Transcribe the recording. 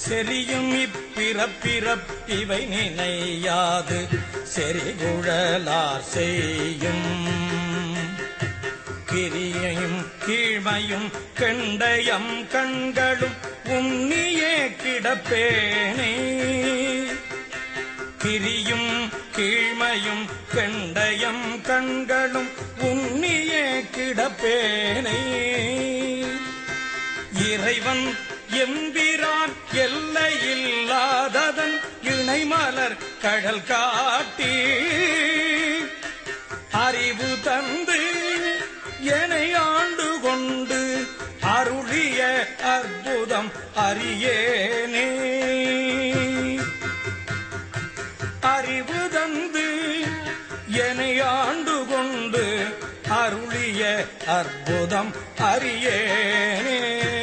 செரியும் இப்பிறப்பிறப்பிவை நினையாது செறிகுழலார் செய்யும் கிரியையும் கீழ்மையும் கெண்டயம் கண்களும் உன்னியே கிடப்பேனே. கிரியும் கீழ்மையும் கெண்டயம் கண்களும் உன்னியே கிடப்பேனே. இறைவன் எம்பிரான் எல்லையில்லாததன் இணைமலர் கடல் காட்டி அறிவு தந்து என்னை ஆண்டு கொண்டு அருளிய அற்புதம் அறியேனே. அறிவு தந்து என்னை ஆண்டு கொண்டு அருளிய அற்புதம் அறியேனே.